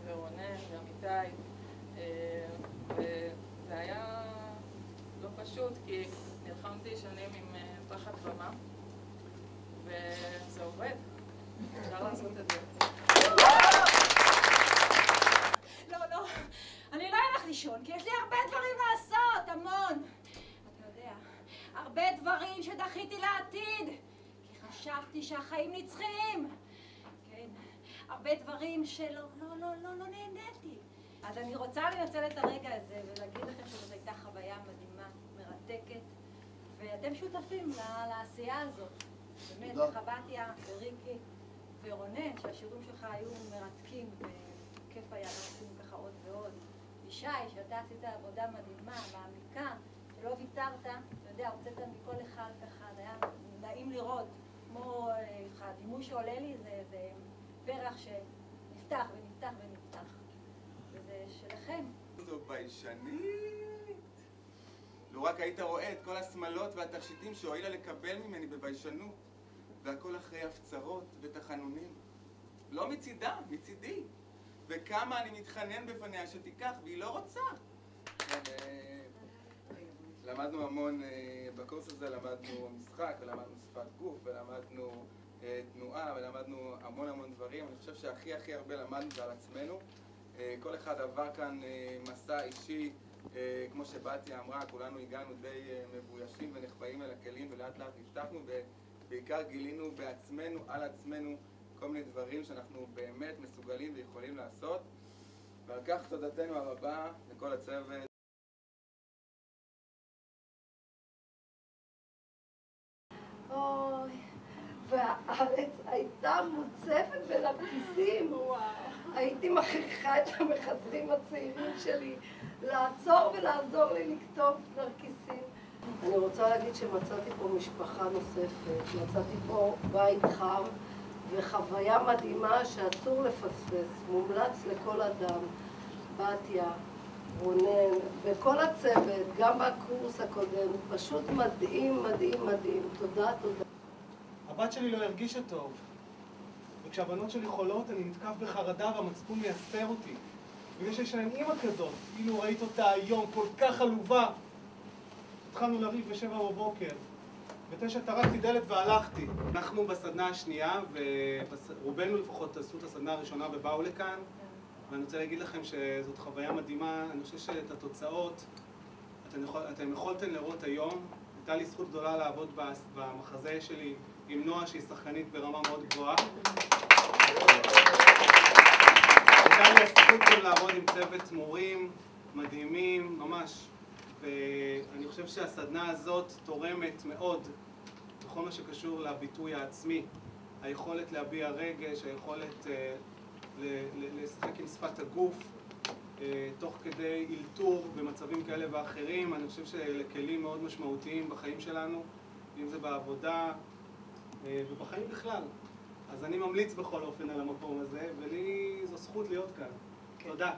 ורונן ועמיתי, וזה היה לא פשוט כי נלחמתי שנים עם פחד במה, וזה עובד, אפשר לעשות את זה. לא, אני לא אלך לישון, כי יש לי הרבה דברים לעשות, המון. אתה יודע, הרבה דברים שדחיתי לעתיד, כי חשבתי שהחיים נצחיים. כן, הרבה דברים שלא נהניתי. אז אני רוצה לנצל את הרגע הזה ולהגיד לכם שזאת הייתה חוויה מדהימה, מרתקת, ואתם שותפים לעשייה הזאת. באמת, חבטיה וריקי ורונן, שהשירים שלך היו מרתקים וכיף היה לעשות ככה עוד ועוד. ישי, שאתה עשית עבודה מדהימה, מעמיקה, שלא ויתרת, אתה יודע, הוצאת מכל אחד ככה, זה היה נעים לראות, כמו הדימוי שעולה לי זה פרח שנפתח ונפתח ונפתח. וזה שלכם. זו ביישנית. לו רק היית רואה את כל השמלות והתכשיטים שהועילה לקבל ממני בביישנות, והכל אחרי הפצרות ותחנונים. לא מצידה, מצידי. וכמה אני מתחנן בפניה שתיקח, והיא לא רוצה. למדנו המון, בקורס הזה למדנו משחק, ולמדנו שפת גוף, ולמדנו תנועה, ולמדנו המון דברים. אני חושב שהכי הרבה למדנו זה על עצמנו. כל אחד עבר כאן מסע אישי, כמו שבתיה אמרה, כולנו הגענו די מבוישים ונחבאים אל הכלים, ולאט לאט נפתחנו, ובעיקר גילינו בעצמנו, על עצמנו, כל מיני דברים שאנחנו באמת מסוגלים ויכולים לעשות. ועל כך תודתנו הרבה לכל הצוות. אוי, והארץ הייתה מוצפת בנרקיסים. הייתי מכריחה את המחזרים הצעירים שלי לעצור ולעזור לי לכתוב נרקיסים. אני רוצה להגיד שמצאתי פה משפחה נוספת, מצאתי פה בית חם וחוויה מדהימה שאסור לפספס, מומלץ לכל אדם. בתיה, רונן וכל הצוות, גם בקורס הקודם, פשוט מדהים. תודה. הבת שלי לא הרגישה טוב, וכשהבנות שלי חולות אני נתקף בחרדה והמצפון מייסר אותי. בגלל שיש להם אימא כזאת, כאילו ראית אותה היום כל כך עלובה. התחלנו לריב ב7 בבוקר, ב9 טרקתי דלת והלכתי. אנחנו בסדנה השנייה, ורובנו לפחות עשו את הסדנה הראשונה ובאו לכאן, ואני רוצה להגיד לכם שזאת חוויה מדהימה. אני חושב שאת התוצאות אתם יכולתם לראות היום. הייתה לי זכות גדולה לעבוד במחזה שלי עם נועה, שהיא שחקנית ברמה מאוד גבוהה. הייתה לי הזכות גם לעבוד עם צוות מורים מדהימים, ממש. ואני חושב שהסדנה הזאת תורמת מאוד בכל מה שקשור לביטוי העצמי. היכולת להביע רגש, היכולת לשחק עם שפת הגוף, תוך כדי אילתור במצבים כאלה ואחרים. אני חושב שאלה כלים מאוד משמעותיים בחיים שלנו, אם זה בעבודה ובחיים בכלל. אז אני ממליץ בכל אופן על המקום הזה, ולי זו זכות להיות כאן. תודה.